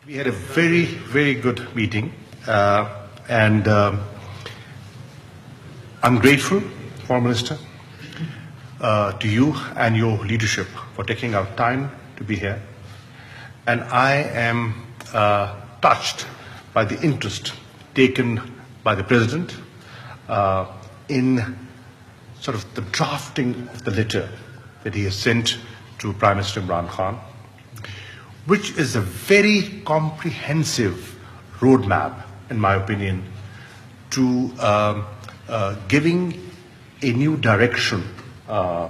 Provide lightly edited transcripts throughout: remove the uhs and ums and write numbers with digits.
We had a very, very good meeting, and I'm grateful, Foreign Minister, to you and your leadership for taking out time to be here. And I am touched by the interest taken by the President in sort of the drafting of the letter that he has sent to Prime Minister Imran Khan, which is a very comprehensive roadmap, in my opinion, to giving a new direction, a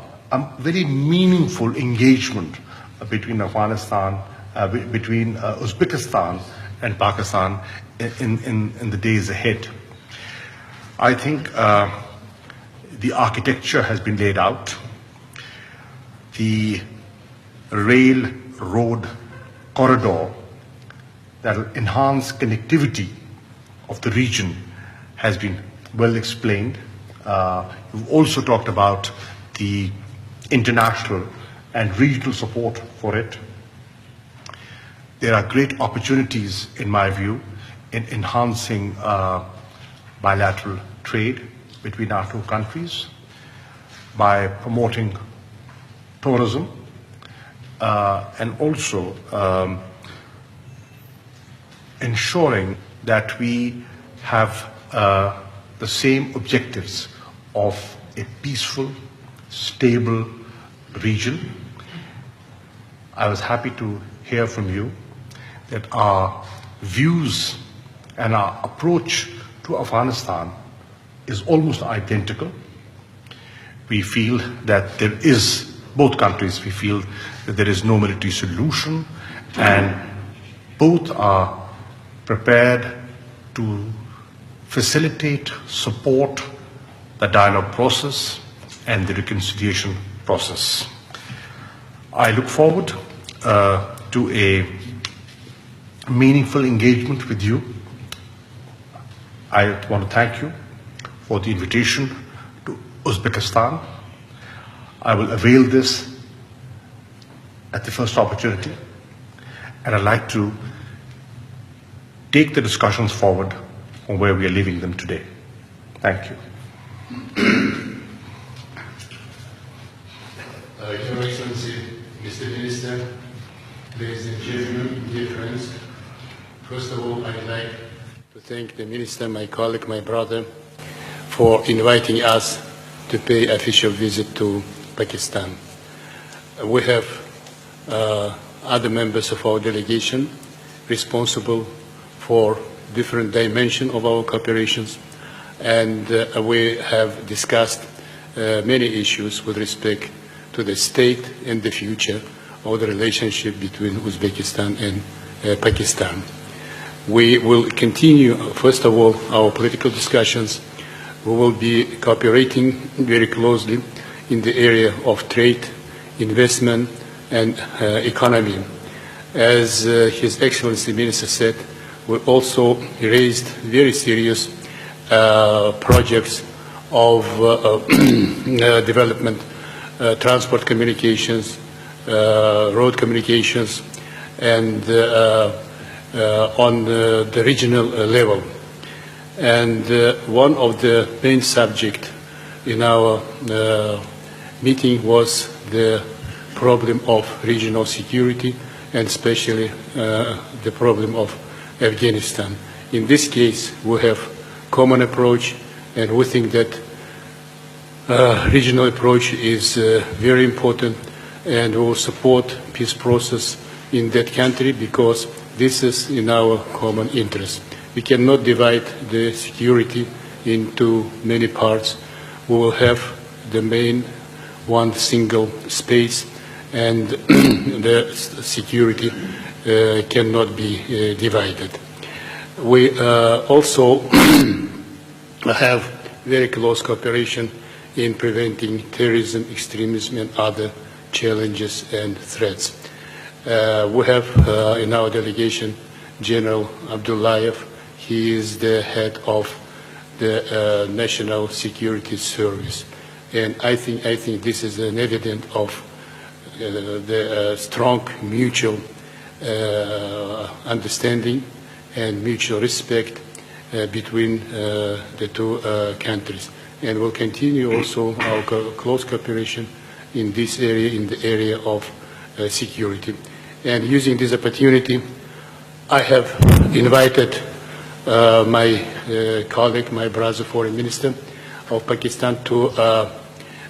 very meaningful engagement between Afghanistan, between Uzbekistan and Pakistan in the days ahead. I think the architecture has been laid out. The railroad corridor that will enhance connectivity of the region has been well explained. We've also talked about the international and regional support for it. There are great opportunities, in my view, in enhancing bilateral trade between our two countries by promoting tourism and also ensuring that we have the same objectives of a peaceful, stable region. I was happy to hear from you that our views and our approach to Afghanistan is almost identical. We feel that there is, both countries, we feel that there is no military solution, and both are prepared to facilitate, support the dialogue process and the reconciliation process. I look forward to a meaningful engagement with you. I want to thank you for the invitation to Uzbekistan. I will avail this at the first opportunity, and I'd like to take the discussions forward from where we are leaving them today. Thank you. Your Excellency, Mr. Minister, ladies and gentlemen, dear friends, first of all, I'd like to thank the Minister, my colleague, my brother, for inviting us to pay official visit to Pakistan. We have other members of our delegation responsible for different dimensions of our cooperations, and we have discussed many issues with respect to the state and the future of the relationship between Uzbekistan and Pakistan. We will continue, first of all, our political discussions. We will be cooperating very closely in the area of trade, investment, and economy. As His Excellency Minister said, we also raised very serious projects of development, transport communications, road communications, and on the regional level. And one of the main subjects in our meeting was the problem of regional security, and especially the problem of Afghanistan. In this case, we have common approach, and we think that regional approach is very important, and we will support peace process in that country because this is in our common interest. We cannot divide the security into many parts. We will have the main one single space, and the security cannot be divided. We also have very close cooperation in preventing terrorism, extremism, and other challenges and threats. We have in our delegation General Abdullayev. He is the head of the National Security Service, and I think this is an evidence of the strong mutual understanding and mutual respect between the two countries. And we'll continue also our close cooperation in this area, in the area of security. And using this opportunity, I have invited my colleague, my brother, Foreign Minister of Pakistan, to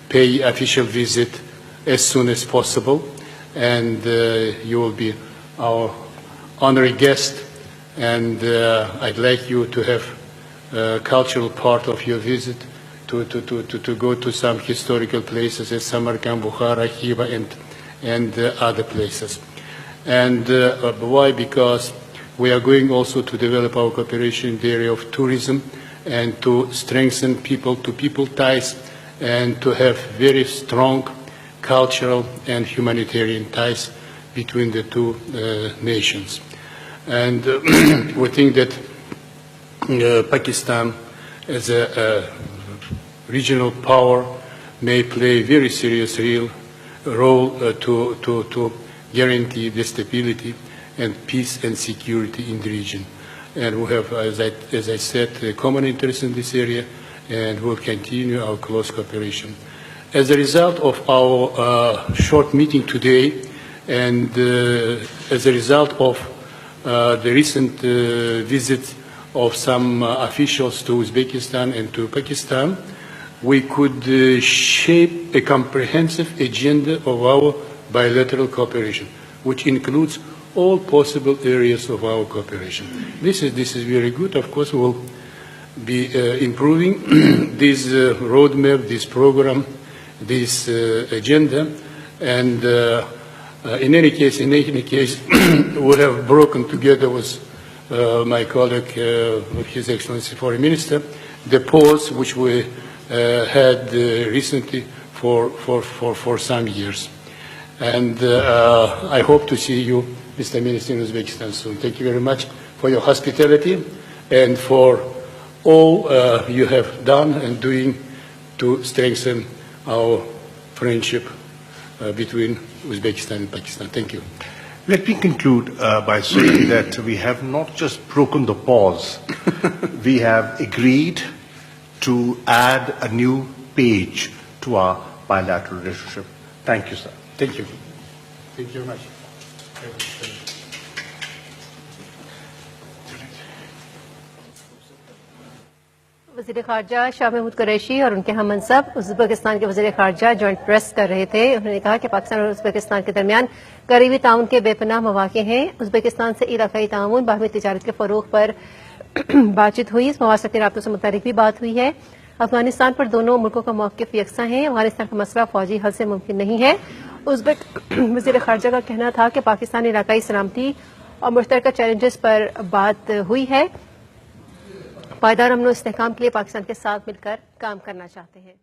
pay official visit as soon as possible. And you will be our honorary guest. And I'd like you to have a cultural part of your visit, to go to some historical places as Samarkand, Bukhara, Khiva, and other places. And why? Because we are going also to develop our cooperation in the area of tourism and to strengthen people-to-people ties and to have very strong cultural and humanitarian ties between the two nations. And we think that Pakistan, as a regional power, may play a very serious role to guarantee the stability and peace and security in the region. And we have, as I said, a common interest in this area, and we'll continue our close cooperation. As a result of our short meeting today, and as a result of the recent visit of some officials to Uzbekistan and to Pakistan, we could shape a comprehensive agenda of our bilateral cooperation, which includes all possible areas of our cooperation. This is very good. Of course, we will be improving this roadmap, this program, this agenda, and in any case, we have broken together with my colleague, His Excellency Foreign Minister, the pause which we had recently for some years. And I hope to see you, Mr. Minister, in Uzbekistan soon. Thank you very much for your hospitality and for all you have done and doing to strengthen our friendship between Uzbekistan and Pakistan. Thank you. Let me conclude by saying that we have not just broken the pause, we have agreed to add a new page to our bilateral relationship. Thank you, sir. Thank you. Thank you very much. वज़ीर ख़ारजा शाह महमूद कुरैशी और उनके हम मनसब Uzbekistan के वज़ीर ख़ारजा joint press कर रहे थे। उन्होंने कहा कि पाकिस्तान और उज़्बेकिस्तान के दरमियान करीबी ताउन के बेपनाह मौक़े हैं। उज़्बेकिस्तान से इलाक़ाई ताउन, बाहमी तिजारत के फ़रोग़ पर बातचीत हुई। इस मवासलाती राब्तों से मुतालिक भी बात हुई है। अफगानिस्तान पर दोनों मुल्कों का मौक़िफ़ यकसा है। अफगानिस्तान का मसला फ़ौजी हल से मुमकिन नहीं है। उज़्बेक वज़ीर ख़ारजा का कहना था कि पाकिस्तान इलाक़ाई सलामती और मुश्तरका चैलेंजेस पर बात हुई है। पायदार अमन और इस्तेहकाम के लिए पाकिस्तान के साथ मिलकर काम करना चाहते हैं।